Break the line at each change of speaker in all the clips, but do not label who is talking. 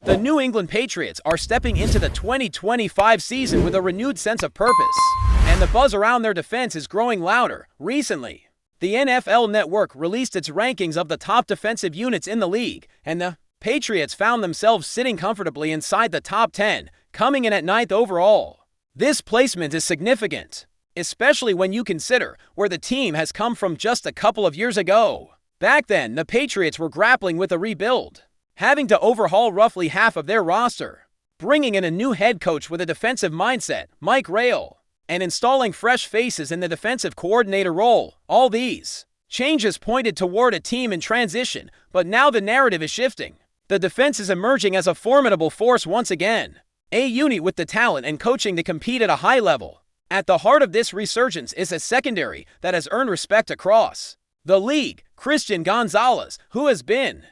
The New England Patriots are stepping into the 2025 season with a renewed sense of purpose, and the buzz around their defense is growing louder. Recently, the NFL Network released its rankings of the top defensive units in the league, and the Patriots found themselves sitting comfortably inside the top 10, coming in at 9th overall. This placement is significant, especially when you consider where the team has come from just a couple of years ago. Back then, the Patriots were grappling with a rebuild, having to overhaul roughly half of their roster, bringing in a new head coach with a defensive mindset, Mike Rail, and installing fresh faces in the defensive coordinator role. All these changes pointed toward a team in transition, but now the narrative is shifting. The defense is emerging as a formidable force once again, a unit with the talent and coaching to compete at a high level. At the heart of this resurgence is a secondary that has earned respect across the league. Christian Gonzalez, who has been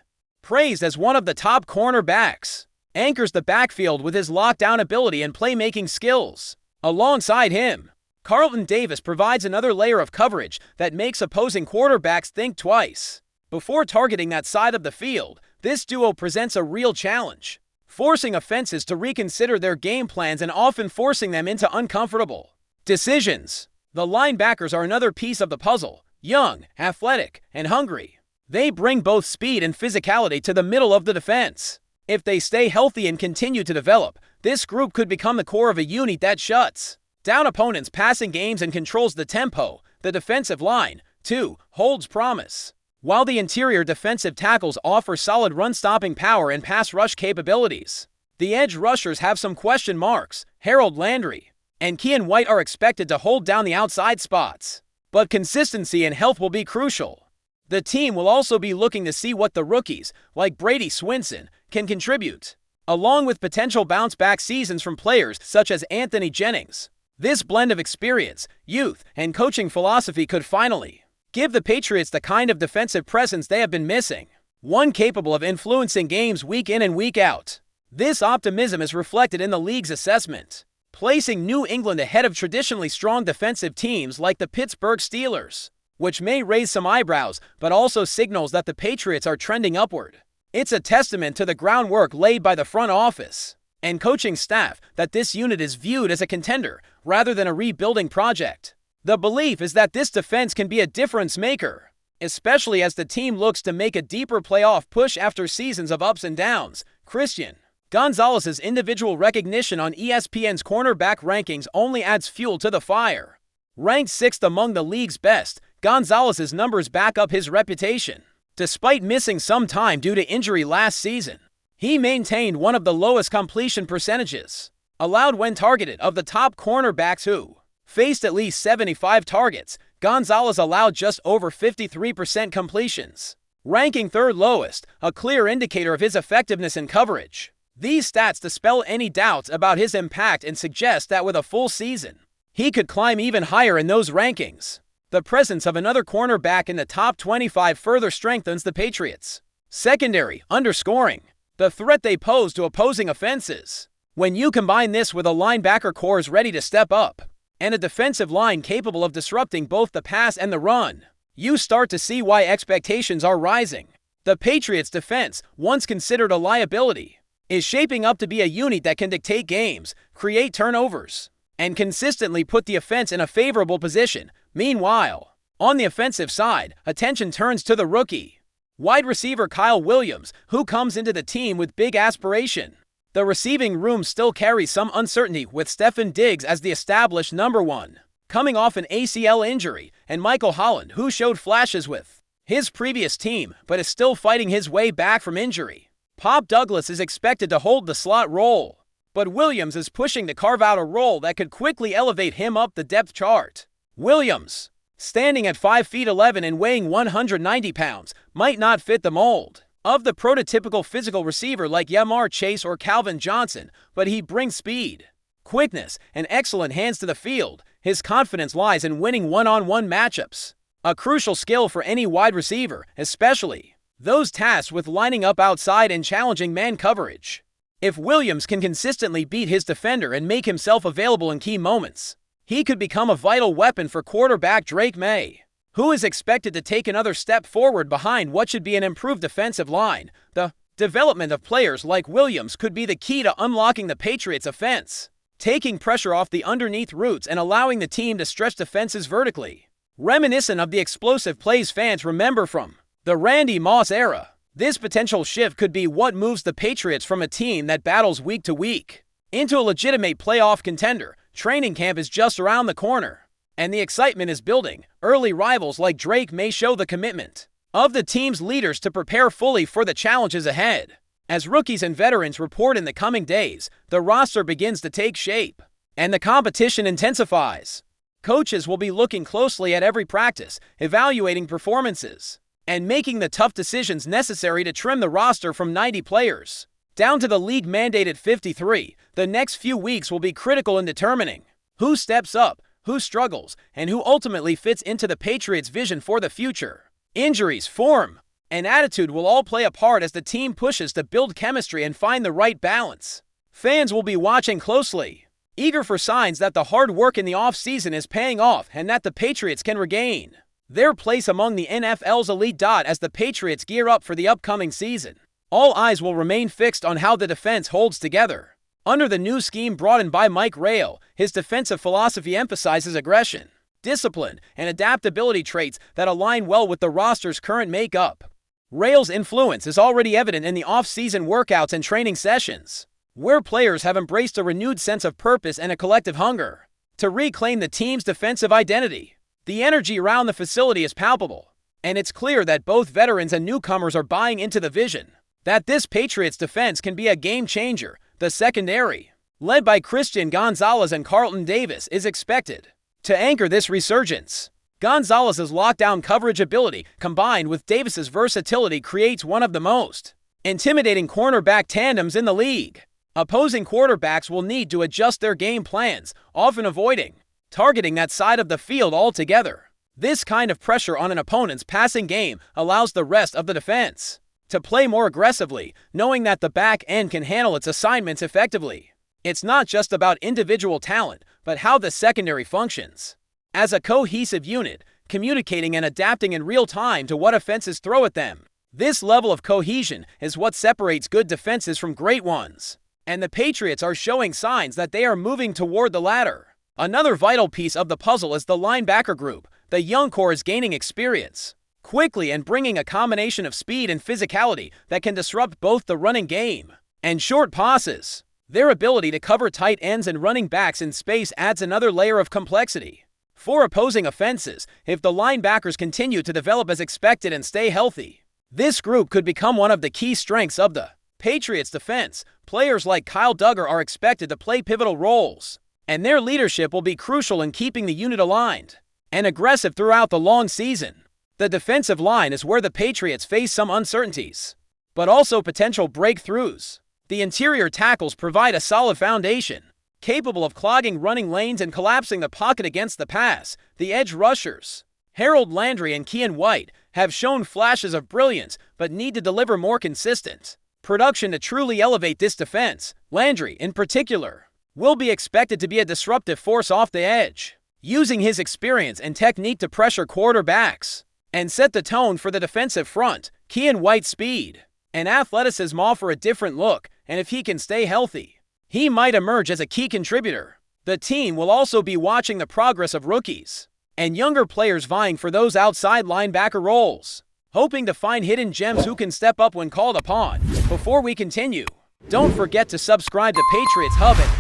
praised as one of the top cornerbacks, anchors the backfield with his lockdown ability and playmaking skills. Alongside him, Carlton Davis provides another layer of coverage that makes opposing quarterbacks think twice before targeting that side of the field. This duo presents a real challenge, forcing offenses to reconsider their game plans and often forcing them into uncomfortable decisions. The linebackers are another piece of the puzzle. Young, athletic, and hungry, they bring both speed and physicality to the middle of the defense. If they stay healthy and continue to develop, this group could become the core of a unit that shuts down opponents' passing games and controls the tempo. The defensive line, too, holds promise. While the interior defensive tackles offer solid run-stopping power and pass rush capabilities, the edge rushers have some question marks. Harold Landry and Kean White are expected to hold down the outside spots, but consistency and health will be crucial. The team will also be looking to see what the rookies, like Brady Swinson, can contribute, along with potential bounce-back seasons from players such as Anthony Jennings. This blend of experience, youth, and coaching philosophy could finally give the Patriots the kind of defensive presence they have been missing, one capable of influencing games week in and week out. This optimism is reflected in the league's assessment, placing New England ahead of traditionally strong defensive teams like the Pittsburgh Steelers, which may raise some eyebrows but also signals that the Patriots are trending upward. It's a testament to the groundwork laid by the front office and coaching staff that this unit is viewed as a contender rather than a rebuilding project. The belief is that this defense can be a difference maker, especially as the team looks to make a deeper playoff push after seasons of ups and downs. Christian Gonzalez's individual recognition on ESPN's cornerback rankings only adds fuel to the fire. Ranked 6th among the league's best, Gonzalez's numbers back up his reputation. Despite missing some time due to injury last season, he maintained one of the lowest completion percentages allowed when targeted of the top cornerbacks who faced at least 75 targets. Gonzalez allowed just over 53% completions, ranking 3rd lowest, a clear indicator of his effectiveness in coverage. These stats dispel any doubts about his impact and suggest that with a full season, he could climb even higher in those rankings. The presence of another cornerback in the top 25 further strengthens the Patriots' secondary, underscoring the threat they pose to opposing offenses. When you combine this with a linebacker core ready to step up, and a defensive line capable of disrupting both the pass and the run, you start to see why expectations are rising. The Patriots' defense, once considered a liability, is shaping up to be a unit that can dictate games, create turnovers, and consistently put the offense in a favorable position. Meanwhile, on the offensive side, attention turns to the rookie wide receiver Kyle Williams, who comes into the team with big aspiration. The receiving room still carries some uncertainty, with Stefon Diggs as the established number 1, coming off an ACL injury, and Michael Holland, who showed flashes with his previous team but is still fighting his way back from injury. Pop Douglas is expected to hold the slot role, but Williams is pushing to carve out a role that could quickly elevate him up the depth chart. Williams, standing at 5 feet 11 and weighing 190 pounds, might not fit the mold of the prototypical physical receiver like Yamar Chase or Calvin Johnson, but he brings speed, quickness, and excellent hands to the field. His confidence lies in winning one-on-one matchups, a crucial skill for any wide receiver, especially those tasked with lining up outside and challenging man coverage. If Williams can consistently beat his defender and make himself available in key moments, he could become a vital weapon for quarterback Drake May, who is expected to take another step forward behind what should be an improved defensive line. The Development of players like Williams could be the key to unlocking the Patriots' offense, taking pressure off the underneath routes and allowing the team to stretch defenses vertically. Reminiscent of the explosive plays fans remember from the Randy Moss era, this potential shift could be what moves the Patriots from a team that battles week to week into a legitimate playoff contender. Training camp is just around the corner, and the excitement is building. Early rivals like Drake may show the commitment of the team's leaders to prepare fully for the challenges ahead. As rookies and veterans report in the coming days, the roster begins to take shape, and the competition intensifies. Coaches will be looking closely at every practice, evaluating performances, and making the tough decisions necessary to trim the roster from 90 players down to the league-mandated 53. The next few weeks will be critical in determining who steps up, who struggles, and who ultimately fits into the Patriots' vision for the future. Injuries, form, and attitude will all play a part as the team pushes to build chemistry and find the right balance. Fans will be watching closely, eager for signs that the hard work in the offseason is paying off and that the Patriots can regain their place among the NFL's elite. As the Patriots gear up for the upcoming season, all eyes will remain fixed on how the defense holds together. Under the new scheme brought in by Mike Rayle, his defensive philosophy emphasizes aggression, discipline, and adaptability, traits that align well with the roster's current makeup. Rayle's influence is already evident in the off-season workouts and training sessions, where players have embraced a renewed sense of purpose and a collective hunger to reclaim the team's defensive identity. The energy around the facility is palpable, and it's clear that both veterans and newcomers are buying into the vision that this Patriots defense can be a game-changer. The secondary, led by Christian Gonzalez and Carlton Davis, is expected to anchor this resurgence. Gonzalez's lockdown coverage ability, combined with Davis's versatility, creates one of the most intimidating cornerback tandems in the league. Opposing quarterbacks will need to adjust their game plans, often avoiding targeting that side of the field altogether. This kind of pressure on an opponent's passing game allows the rest of the defense to play more aggressively, knowing that the back end can handle its assignments effectively. It's not just about individual talent, but how the secondary functions as a cohesive unit, communicating and adapting in real time to what offenses throw at them. This level of cohesion is what separates good defenses from great ones, and the Patriots are showing signs that they are moving toward the latter. Another vital piece of the puzzle is the linebacker group. The young core is gaining experience quickly and bringing a combination of speed and physicality that can disrupt both the running game and short passes. Their ability to cover tight ends and running backs in space adds another layer of complexity for opposing offenses. If the linebackers continue to develop as expected and stay healthy, this group could become one of the key strengths of the Patriots defense. Players like Kyle Duggar are expected to play pivotal roles, and their leadership will be crucial in keeping the unit aligned and aggressive throughout the long season. The defensive line is where the Patriots face some uncertainties, but also potential breakthroughs. The interior tackles provide a solid foundation, capable of clogging running lanes and collapsing the pocket against the pass. The edge rushers, Harold Landry and Keion White, have shown flashes of brilliance but need to deliver more consistent production to truly elevate this defense. Landry, in particular, will be expected to be a disruptive force off the edge, using his experience and technique to pressure quarterbacks and set the tone for the defensive front. Keion White's speed and athleticism offer a different look, and if he can stay healthy, he might emerge as a key contributor. The team will also be watching the progress of rookies and younger players vying for those outside linebacker roles, hoping to find hidden gems who can step up when called upon. Before we continue, don't forget to subscribe to Patriots Hub and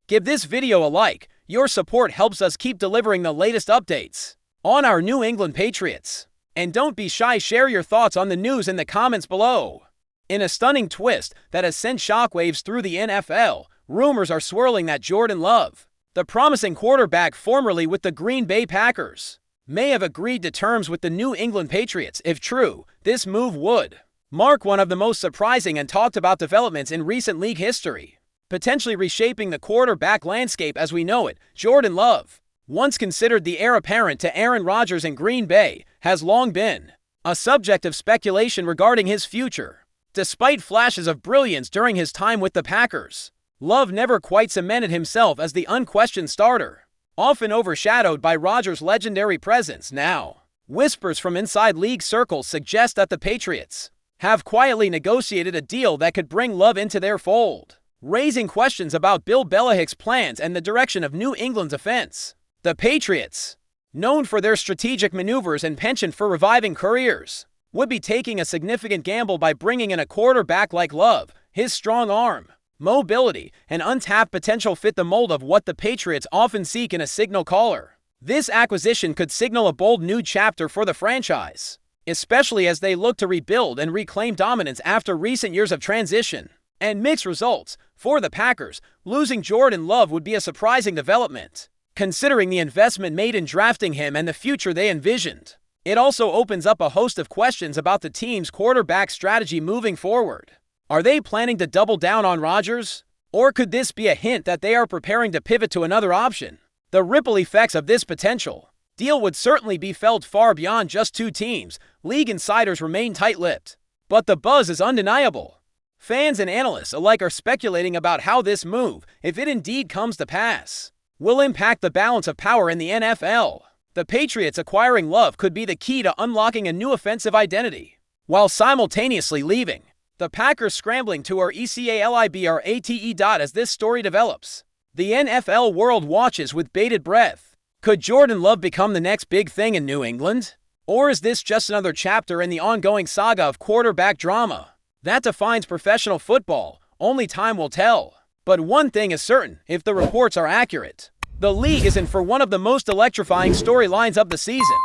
give this video a like. Your support helps us keep delivering the latest updates on our New England Patriots. And don't be shy, share your thoughts on the news in the comments below. In a stunning twist that has sent shockwaves through the NFL, rumors are swirling that Jordan Love, the promising quarterback formerly with the Green Bay Packers, may have agreed to terms with the New England Patriots. If true, this move would mark one of the most surprising and talked about developments in recent league history, potentially reshaping the quarterback landscape as we know it. Jordan Love, once considered the heir apparent to Aaron Rodgers in Green Bay, has long been a subject of speculation regarding his future. Despite flashes of brilliance during his time with the Packers, Love never quite cemented himself as the unquestioned starter, often overshadowed by Rodgers' legendary presence. Now, whispers from inside league circles suggest that the Patriots have quietly negotiated a deal that could bring Love into their fold, raising questions about Bill Belichick's plans and the direction of New England's offense. The Patriots, known for their strategic maneuvers and penchant for reviving careers, would be taking a significant gamble by bringing in a quarterback like Love. His strong arm, mobility, and untapped potential fit the mold of what the Patriots often seek in a signal caller. This acquisition could signal a bold new chapter for the franchise, especially as they look to rebuild and reclaim dominance after recent years of transition and mixed results. For the Packers, losing Jordan Love would be a surprising development, considering the investment made in drafting him and the future they envisioned. It also opens up a host of questions about the team's quarterback strategy moving forward. Are they planning to double down on Rodgers? Or could this be a hint that they are preparing to pivot to another option? The ripple effects of this potential deal would certainly be felt far beyond just two teams. League insiders remain tight-lipped, but the buzz is undeniable. Fans and analysts alike are speculating about how this move, if it indeed comes to pass, will impact the balance of power in the NFL. The Patriots acquiring Love could be the key to unlocking a new offensive identity, while simultaneously leaving the Packers scrambling to ECALIBRATE. As this story develops, the NFL world watches with bated breath. Could Jordan Love become the next big thing in New England? Or is this just another chapter in the ongoing saga of quarterback drama that defines professional football? Only time will tell. But one thing is certain, if the reports are accurate, the league is in for one of the most electrifying storylines of the season.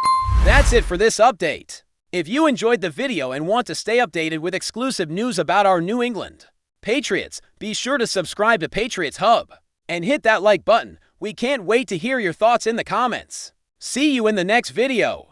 That's it for this update. If you enjoyed the video and want to stay updated with exclusive news about our New England Patriots, be sure to subscribe to Patriots Hub and hit that like button. We can't wait to hear your thoughts in the comments. See you in the next video.